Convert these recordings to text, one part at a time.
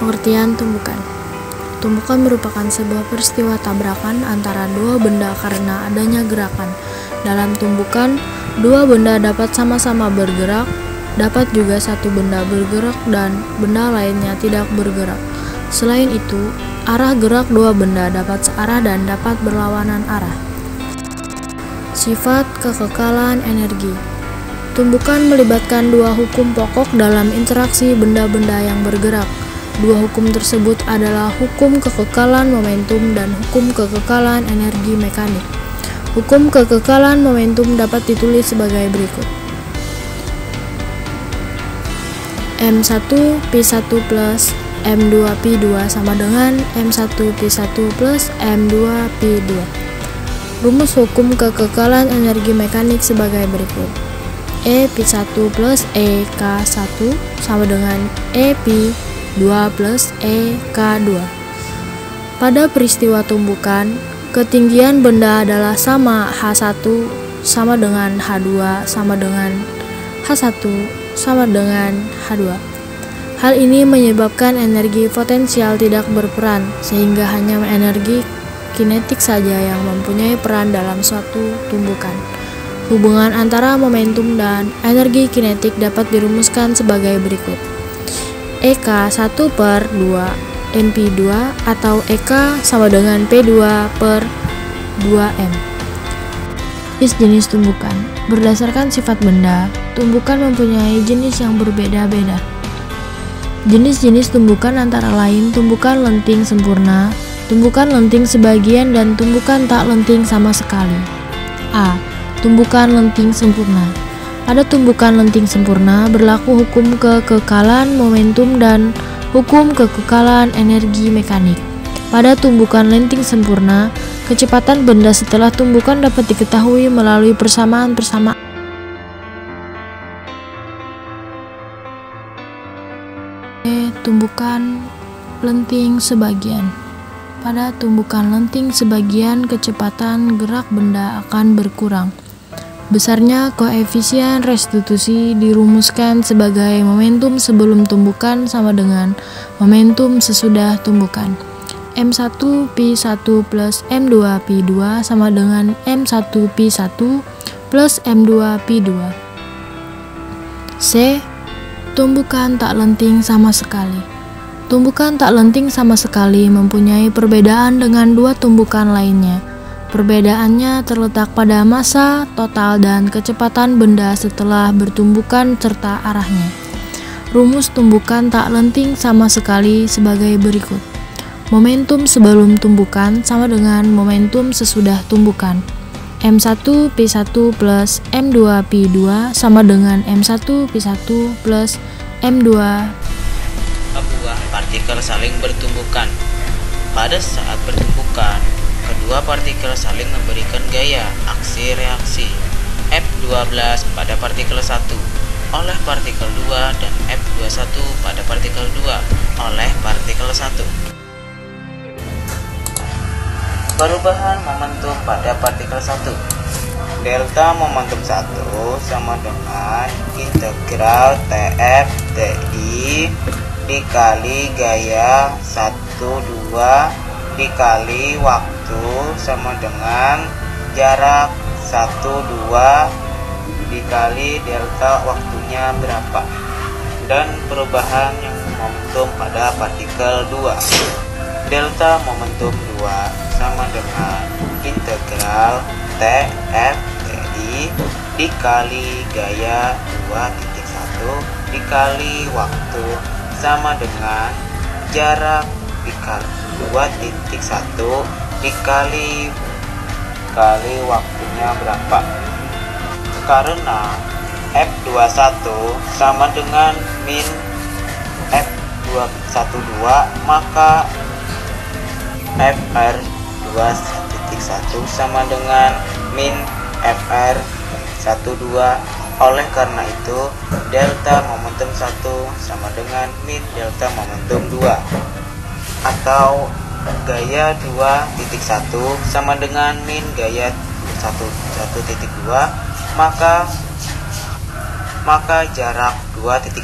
Pengertian tumbukan. Tumbukan merupakan sebuah peristiwa tabrakan antara dua benda karena adanya gerakan. Dalam tumbukan, dua benda dapat sama-sama bergerak, dapat juga satu benda bergerak dan benda lainnya tidak bergerak. Selain itu, arah gerak dua benda dapat searah dan dapat berlawanan arah. Sifat kekekalan energi. Tumbukan melibatkan dua hukum pokok dalam interaksi benda-benda yang bergerak. Dua hukum tersebut adalah hukum kekekalan momentum dan hukum kekekalan energi mekanik. Hukum kekekalan momentum dapat ditulis sebagai berikut. M1P1 plus M2P2 sama dengan M1P1 plus M2P2. Rumus hukum kekekalan energi mekanik sebagai berikut. EP1 plus EK1 sama dengan EP2 plus EK2. Pada peristiwa tumbukan, ketinggian benda adalah sama H1 sama dengan H2 sama dengan H1 sama dengan H2. Hal ini menyebabkan energi potensial tidak berperan, sehingga hanya energi kinetik saja yang mempunyai peran dalam suatu tumbukan. Hubungan antara momentum dan energi kinetik dapat dirumuskan sebagai berikut. EK 1 per 2 MP2 atau EK sama dengan P2 per 2M. Jenis tumbukan. Berdasarkan sifat benda, tumbukan mempunyai jenis yang berbeda-beda. Jenis-jenis tumbukan antara lain tumbukan lenting sempurna, tumbukan lenting sebagian, dan tumbukan tak lenting sama sekali. A. Tumbukan lenting sempurna. Pada tumbukan lenting sempurna berlaku hukum kekekalan momentum dan hukum kekekalan energi mekanik. Pada tumbukan lenting sempurna, kecepatan benda setelah tumbukan dapat diketahui melalui persamaan-persamaan. Tumbukan lenting sebagian. Pada tumbukan lenting sebagian, kecepatan gerak benda akan berkurang. Besarnya koefisien restitusi dirumuskan sebagai momentum sebelum tumbukan sama dengan momentum sesudah tumbukan. M1P1 plus M2P2 sama dengan M1P1 plus M2P2. C. Tumbukan tak lenting sama sekali. Tumbukan tak lenting sama sekali mempunyai perbedaan dengan dua tumbukan lainnya. Perbedaannya terletak pada massa total dan kecepatan benda setelah bertumbukan serta arahnya. Rumus tumbukan tak lenting sama sekali sebagai berikut. Momentum sebelum tumbukan sama dengan momentum sesudah tumbukan. M1P1 plus M2P2 sama dengan M1P1 plus M2. Buah partikel saling bertumbukan. Pada saat bertumbukan, kedua partikel saling memberikan gaya aksi reaksi F12 pada partikel 1 oleh partikel 2 dan F21 pada partikel 2 oleh partikel 1. Perubahan momentum pada partikel 1. Delta momentum 1 sama dengan integral TF TI dikali gaya 1, 2 dikali waktu sama dengan jarak 1, 2 dikali delta waktunya berapa. Dan perubahan yang momentum pada partikel 2. Delta momentum 2 sama dengan integral TF TI dikali gaya 2.1 dikali waktu sama dengan jarak dikali 2.1 dikali waktunya berapa. Karena F21 sama dengan min F212, maka FR2.1 sama dengan min FR12. Oleh karena itu, delta momentum 1 sama dengan min delta momentum 2. Atau gaya 2.1 sama dengan min gaya 1.2, maka jarak 2.1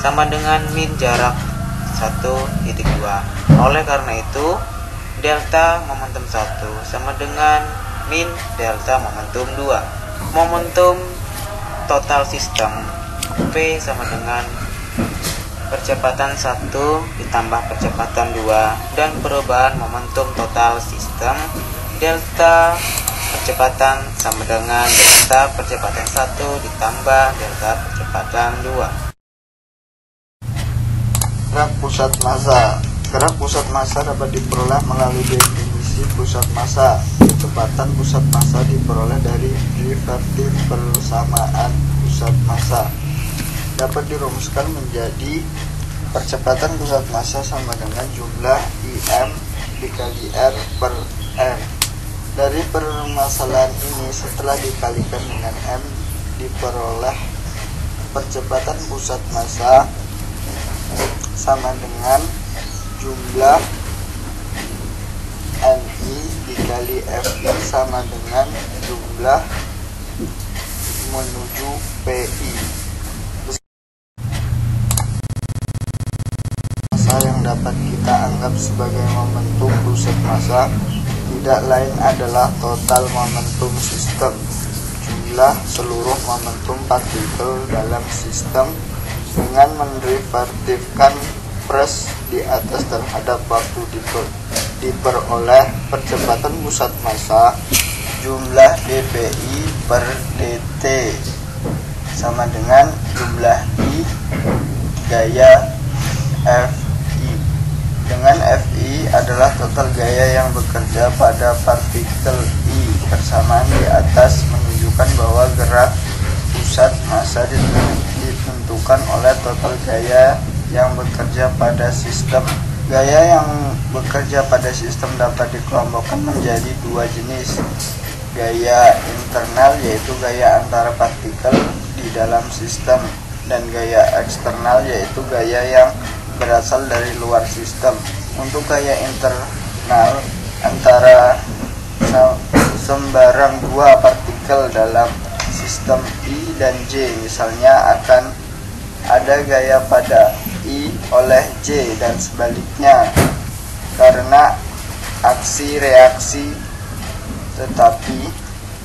sama dengan min jarak 1,2. Oleh karena itu, delta momentum 1 sama dengan min delta momentum 2. Momentum total sistem P sama dengan percepatan 1 ditambah percepatan 2, dan perubahan momentum total sistem delta percepatan sama dengan delta percepatan 1 ditambah delta percepatan 2. Gerak pusat massa. Gerak pusat massa dapat diperoleh melalui definisi pusat massa. Kecepatan pusat massa diperoleh dari derivatif persamaan pusat massa. Dapat dirumuskan menjadi percepatan pusat massa sama dengan jumlah Im dikali R per M. Dari permasalahan ini, setelah dikalikan dengan M, diperoleh percepatan pusat massa sama dengan jumlah Ni dikali Fi sama dengan jumlah menuju Pi. Massa yang dapat kita anggap sebagai momentum pusat massa tidak lain adalah total momentum sistem, jumlah seluruh momentum partikel dalam sistem, dengan menderivatifkan pres di atas terhadap waktu diperoleh percepatan pusat massa jumlah dpi per dt sama dengan jumlah I gaya Fi, dengan Fi adalah total gaya yang bekerja pada partikel I. Persamaan di atas menunjukkan bahwa gerak pusat massa ditentukan oleh total gaya yang bekerja pada sistem. Gaya yang bekerja pada sistem dapat dikelompokkan menjadi dua jenis. Gaya internal, yaitu gaya antara partikel di dalam sistem, dan gaya eksternal, yaitu gaya yang berasal dari luar sistem. Untuk gaya internal antara sembarang dua partikel dalam sistem I dan J, misalnya akan ada gaya pada I oleh J dan sebaliknya karena aksi reaksi, tetapi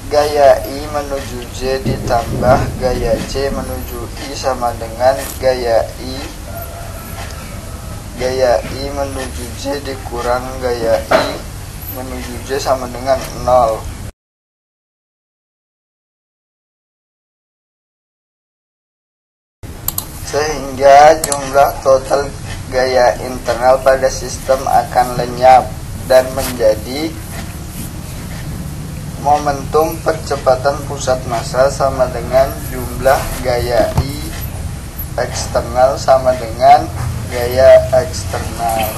gaya I menuju J ditambah gaya J menuju I sama dengan gaya I menuju J dikurang gaya I menuju J sama dengan 0. Sehingga jumlah total gaya internal pada sistem akan lenyap dan menjadi momentum percepatan pusat massa sama dengan jumlah gaya I eksternal sama dengan gaya eksternal.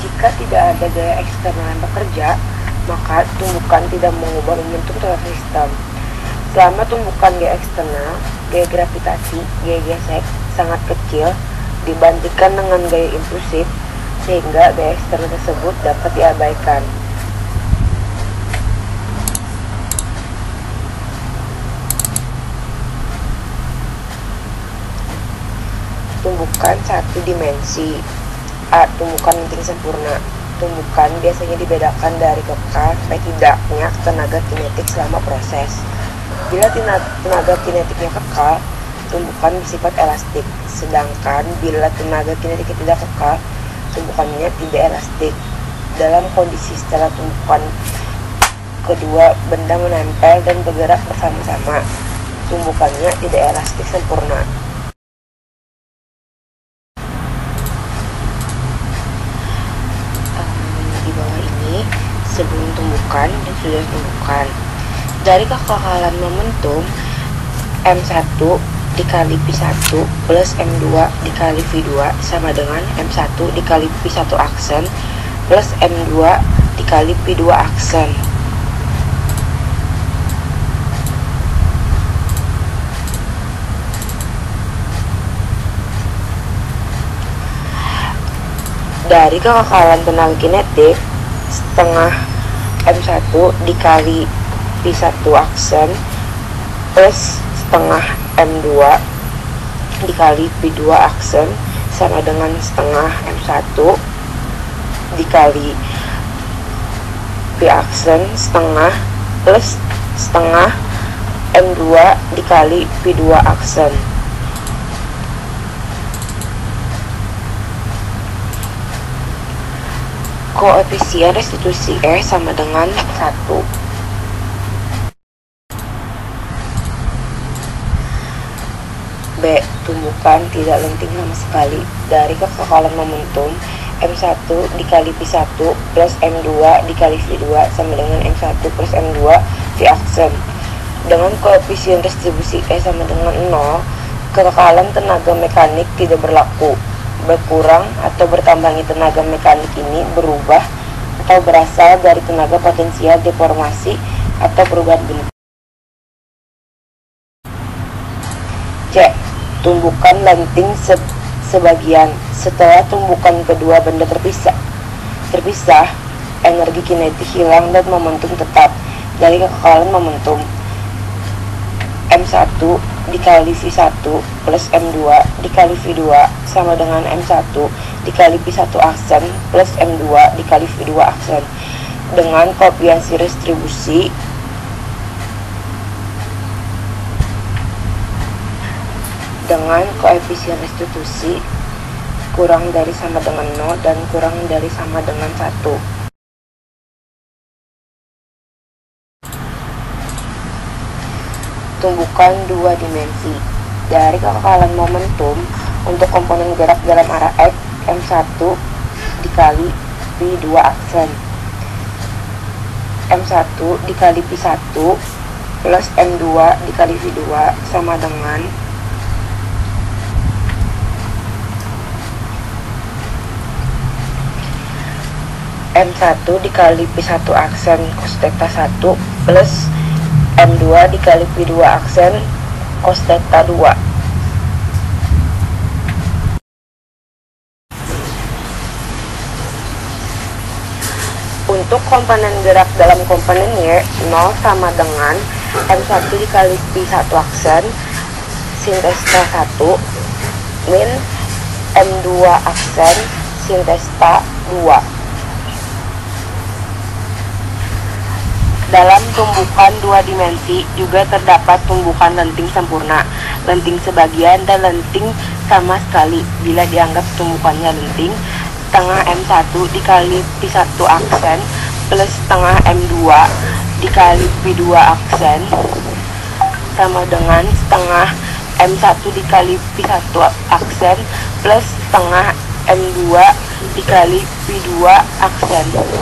Jika tidak ada gaya eksternal yang bekerja, maka tumbukan tidak mengubah momentum total sistem. Selama tumbukan gaya eksternal, gaya gravitasi, gaya gesek sangat kecil dibandingkan dengan gaya impulsif, sehingga gaya eksternal tersebut dapat diabaikan. Tumbukan satu dimensi. A. Tumbukan lenting sempurna. Tumbukan biasanya dibedakan dari kekal sampai tidaknya tenaga kinetik selama proses. Bila tenaga kinetiknya kekal, tumbukan bersifat elastik. Sedangkan bila tenaga kinetiknya tidak kekal, tumbukannya tidak elastik. Dalam kondisi setelah tumbukan kedua benda menempel dan bergerak bersama-sama, tumbukannya tidak elastik sempurna. Sebelum tumbukan dan sudah tumbukan. Dari kekekalan momentum, M1 dikali P1 plus M2 dikali V2 sama dengan M1 dikali P1 aksen plus M2 dikali P2 aksen. Dari kekekalan tenaga kinetik, setengah M1 dikali P1 aksen plus setengah M2 dikali P2 aksen sama dengan setengah M1 dikali P aksen setengah plus setengah M2 dikali P2 aksen. Koefisien restitusi E sama dengan 1. B. Tumbukan tidak lenting sama sekali dari kekekalan momentum M1 dikali P1 plus M2 dikali V2 sama dengan M1 plus M2 V aksen. Dengan koefisien restitusi E sama dengan 0, kekekalan tenaga mekanik tidak berlaku. Berkurang atau bertambahnya tenaga mekanik ini berubah atau berasal dari tenaga potensial deformasi atau perubahan bentuk. C. Tumbukan lenting sebagian setelah tumbukan kedua benda terpisah, energi kinetik hilang dan momentum tetap dari kekekalan momentum. M1 dikali V1 plus M2 dikali V2 sama dengan M1 dikali P1 aksen plus M2 dikali V2 aksen. Dengan koefisien restitusi kurang dari sama dengan 0 dan kurang dari sama dengan 1. Tumbukan dua dimensi dari kekekalan momentum untuk komponen gerak dalam arah X M1 dikali P2 aksen, M1 dikali P1 plus M2 dikali V2 sama dengan M1 dikali P1 aksen cos theta 1 plus M2 dikali P2 aksen cos theta 2. Untuk komponen gerak dalam komponen Y, 0 sama dengan M1 dikali P1 aksen sin theta 1 min M2 aksen sin theta 2. Dalam tumbukan dua dimensi juga terdapat tumbukan lenting sempurna, lenting sebagian, dan lenting sama sekali. Bila dianggap tumbukannya lenting, setengah M1 dikali P1 aksen plus setengah M2 dikali P2 aksen sama dengan setengah M1 dikali P1 aksen plus setengah M2 dikali P2 aksen.